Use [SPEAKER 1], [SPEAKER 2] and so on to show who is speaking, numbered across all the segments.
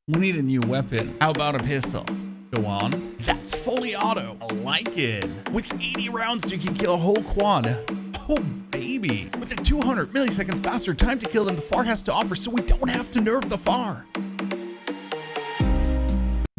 [SPEAKER 1] We need a new weapon. How about a pistol? Go on. That's fully auto. I like it. With 80 rounds, you can kill a whole quad. Oh, baby. With a 200 milliseconds faster time to kill than the FFAR has to offer, so we don't have to nerf the FFAR.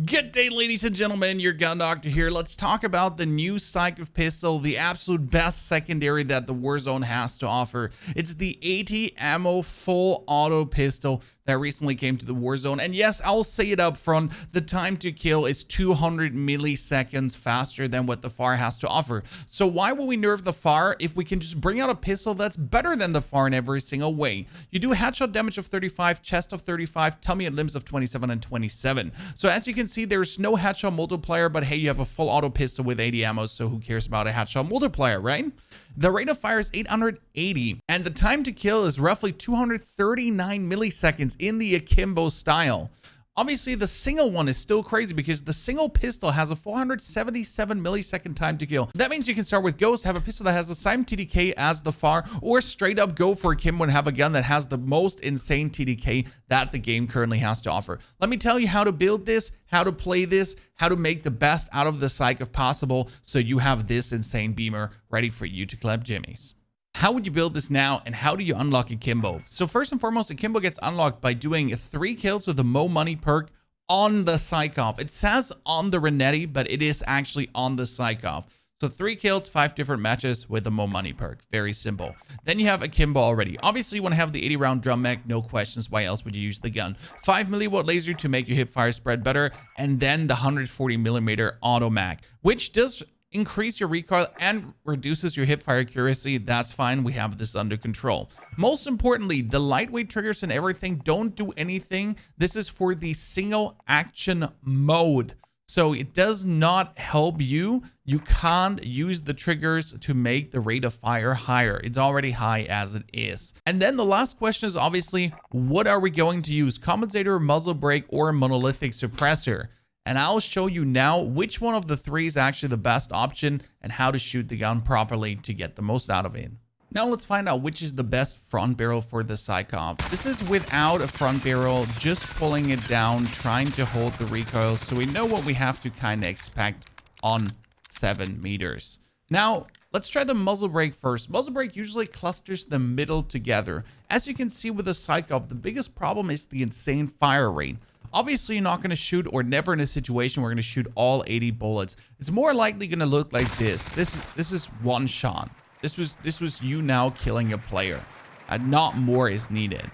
[SPEAKER 1] Good day, ladies and gentlemen, your gun doctor here. Let's talk about the new Sykov Pistol, the absolute best secondary that the Warzone has to offer. It's the 80 ammo full auto pistol that recently came to the Warzone. And yes, I'll say it up front, the time to kill is 200 milliseconds faster than what the FFAR has to offer. So why will we nerf the FFAR if we can just bring out a pistol that's better than the FFAR in every single way? You do headshot damage of 35, chest of 35, tummy and limbs of 27 and 27. So as you can see, there's no headshot multiplier, but hey, you have a full auto pistol with 80 ammo, so who cares about a headshot multiplier, right? The rate of fire is 880, and the time to kill is roughly 239 milliseconds in the Akimbo style. Obviously, the single one is still crazy because the single pistol has a 477 millisecond time to kill. That means you can start with Ghost, have a pistol that has the same TDK as the FFAR, or straight up go for Akimbo and have a gun that has the most insane TDK that the game currently has to offer. Let me tell you how to build this, how to play this, how to make the best out of the Sykov possible so you have this insane beamer ready for you to clap jimmies. How would you build this now, and how do you unlock Akimbo? So first and foremost, Akimbo gets unlocked by doing 3 kills with the Mo Money perk on the Sykov. It says on the Renetti, but it is actually on the Sykov. So 3 kills, 5 different matches with the Mo Money perk. Very simple. Then you have Akimbo already. Obviously, you want to have the 80 round drum mag, no questions. Why else would you use the gun? 5 milliwatt laser to make your hip fire spread better, and then the 140 millimeter auto mag, which does increase your recoil and reduces your hip fire accuracy. That's fine. We have this under control. Most importantly, the lightweight triggers and everything don't do anything. This is for the single action mode. So it does not help you. You can't use the triggers to make the rate of fire higher. It's already high as it is. And then the last question is obviously, what are we going to use? Compensator, muzzle brake, or monolithic suppressor? And I'll show you now which one of the 3 is actually the best option and how to shoot the gun properly to get the most out of it. Now let's find out which is the best front barrel for the Sykov. This is without a front barrel, just pulling it down, trying to hold the recoil, so we know what we have to kind of expect on 7 meters. Now, let's try the muzzle brake first. Muzzle brake usually clusters the middle together. As you can see with the Sykov, the biggest problem is the insane fire rate. Obviously, you're not going to shoot, or never in a situation where we're going to shoot all 80 bullets. It's more likely going to look like this. This is one shot. This was you now killing a player, and not more is needed.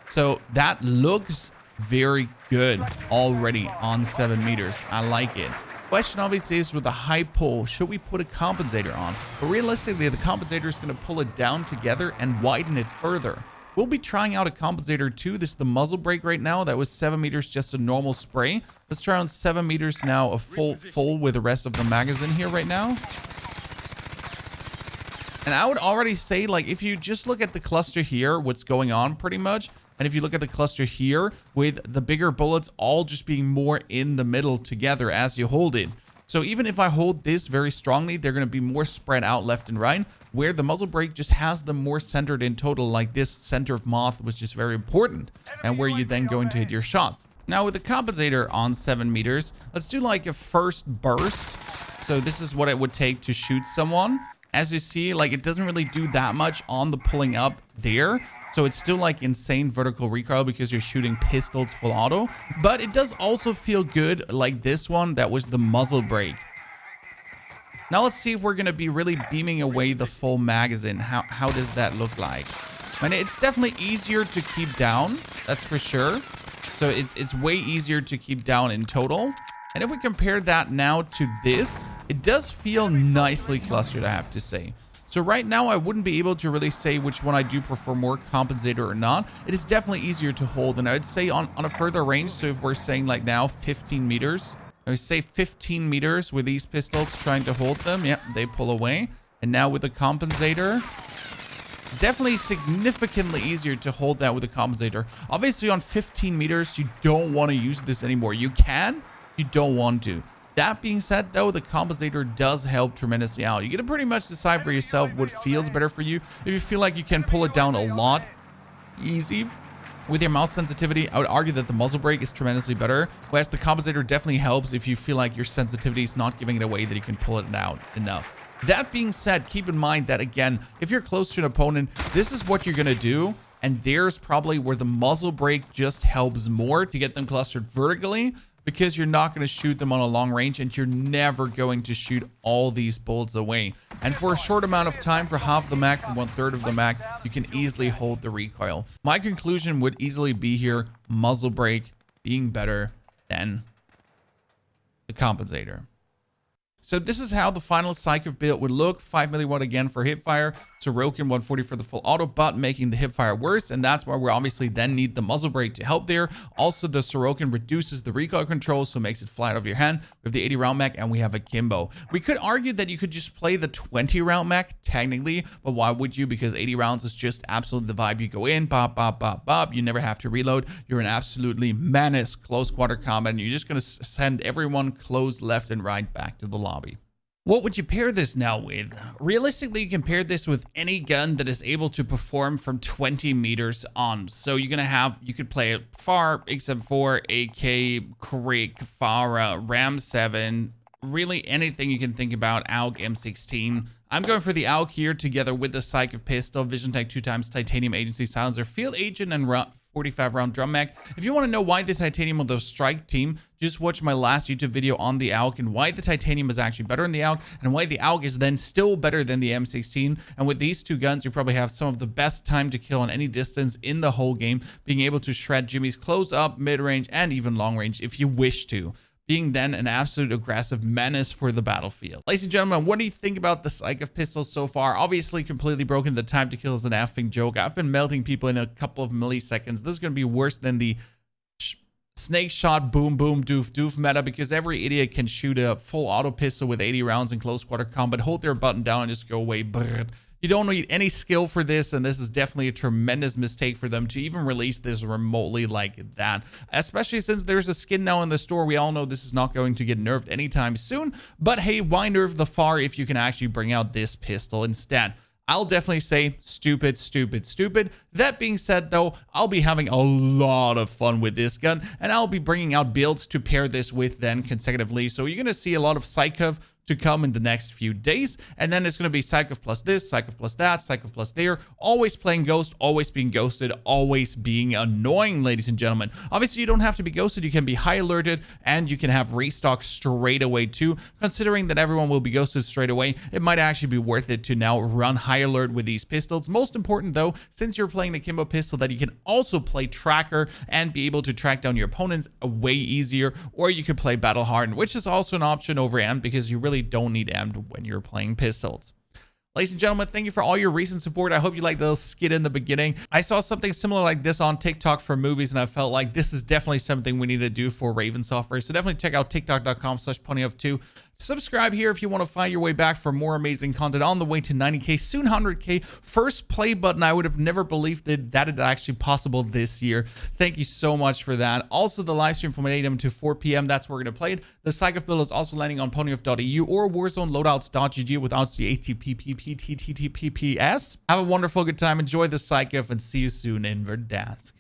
[SPEAKER 1] So that looks very good already on 7 meters. I like it. Question obviously is, with a high pull, should we put a compensator on? But realistically, the compensator is going to pull it down together and widen it further. We'll be trying out a compensator too. This is the muzzle brake right now. That was 7 meters, just a normal spray. Let's try on 7 meters now, a full with the rest of the magazine here right now. And I would already say, like, if you just look at the cluster here, what's going on pretty much. And if you look at the cluster here with the bigger bullets all just being more in the middle together as you hold it. So even if I hold this very strongly, they're going to be more spread out left and right, where the muzzle brake just has them more centered in total, like this center of moth, which is very important, and where you're then going to hit your shots. Now with the compensator on 7 meters, let's do like a first burst. So this is what it would take to shoot someone. As you see, like, it doesn't really do that much on the pulling up there. So it's still like insane vertical recoil because you're shooting pistols full auto. But it does also feel good like this one that was the muzzle brake. Now let's see if we're going to be really beaming away the full magazine. How does that look like? I mean, it's definitely easier to keep down. That's for sure. So it's way easier to keep down in total. And if we compare that now to this, it does feel nicely clustered, I have to say. So right now, I wouldn't be able to really say which one I do prefer more, compensator or not. It is definitely easier to hold. And I would say on a further range, so if we're saying like now 15 meters, I would say 15 meters with these pistols trying to hold them. Yeah, they pull away. And now with the compensator, it's definitely significantly easier to hold that with a compensator. Obviously on 15 meters, you don't want to use this anymore. You can, you don't want to. That being said, though, the compensator does help tremendously out. You get to pretty much decide for yourself what feels better for you. If you feel like you can pull it down a lot, easy, With your mouse sensitivity, I would argue that the muzzle brake is tremendously better, whereas the compensator definitely helps if you feel like your sensitivity is not giving it away that you can pull it out enough. That being said, keep in mind that, again, if you're close to an opponent, this is what you're going to do, and there's probably where the muzzle brake just helps more to get them clustered vertically, because you're not going to shoot them on a long range, and you're never going to shoot all these bullets away. And for a short amount of time, for half the mag, for 1/3 of the mag, you can easily hold the recoil. My conclusion would easily be here, muzzle brake being better than the compensator. So this is how the final Sykov build would look. 5 milliwatt again for hipfire, Sorokin 140 for the full auto, but making the hipfire worse, and that's why we obviously then need the muzzle brake to help there. Also, the Sorokin reduces the recoil control, so makes it fly out of your hand. We have the 80 round mag, and we have Akimbo. We could argue that you could just play the 20 round mag technically, but why would you? Because 80 rounds is just absolutely the vibe. You go in, bop, bop, bop, bop. You never have to reload. You're an absolutely menace close quarter combat, and you're just going to send everyone close left and right back to the lobby. What would you pair this now with? Realistically, you can pair this with any gun that is able to perform from 20 meters on. So you're gonna have, you could play FFAR, XM4, AK, Crick, FARA, Ram 7, really anything you can think about, AUG, M16. I'm going for the AUG here together with the Sykov Pistol, Vision Tech 2x Titanium Agency Silencer, Field Agent, and 45 round drum mag. If you want to know why the Titanium will the strike team, just watch my last YouTube video on the AUG and why the Titanium is actually better than the AUG and why the AUG is then still better than the M16. And with these two guns, you probably have some of the best time to kill on any distance in the whole game, being able to shred Jimmy's close up, mid range, and even long range if you wish to, being then an absolute aggressive menace for the battlefield. Ladies and gentlemen, what do you think about the Sykov Pistol so far? Obviously, completely broken. The time to kill is an effing joke. I've been melting people in a couple of milliseconds. This is going to be worse than the snake shot, boom, boom, doof, doof meta, because every idiot can shoot a full auto pistol with 80 rounds in close quarter combat, hold their button down, and just go away. Brrr. You don't need any skill for this, and this is definitely a tremendous mistake for them to even release this remotely like that, especially since there's a skin now in the store. We all know this is not going to get nerfed anytime soon, but hey, why nerf the FAR if you can actually bring out this pistol instead? I'll definitely say stupid, stupid, stupid. That being said, though, I'll be having a lot of fun with this gun, and I'll be bringing out builds to pair this with then consecutively. So you're going to see a lot of Sykov to come in the next few days, and then it's going to be Sykov plus this, Sykov plus that, Sykov plus there, always playing ghost, always being ghosted, always being annoying, ladies and gentlemen. Obviously, you don't have to be ghosted. You can be high alerted, and you can have restock straight away too. Considering that everyone will be ghosted straight away, it might actually be worth it to now run high alert with these pistols. Most important though, since you're playing the Akimbo pistol, that you can also play tracker and be able to track down your opponents way easier, or you could play battle hardened, which is also an option over amped, because you really don't need amped when you're playing pistols. Ladies and gentlemen, thank you for all your recent support. I hope you liked the little skit in the beginning. I saw something similar like this on TikTok for movies, and I felt like this is definitely something we need to do for Raven software. So definitely check out tiktok.com/ponyup2. Subscribe here if you want to find your way back for more amazing content on the way to 90K, soon 100K. First play button, I would have never believed that it actually possible this year. Thank you so much for that. Also, the live stream from 8 a.m. to 4 p.m. That's where we're going to play it. The Sykov build is also landing on ponyup.eu or Warzone Loadouts.gg without the ATPPPTTTPPS. Have a wonderful good time. Enjoy the Sykov, and see you soon in Verdansk.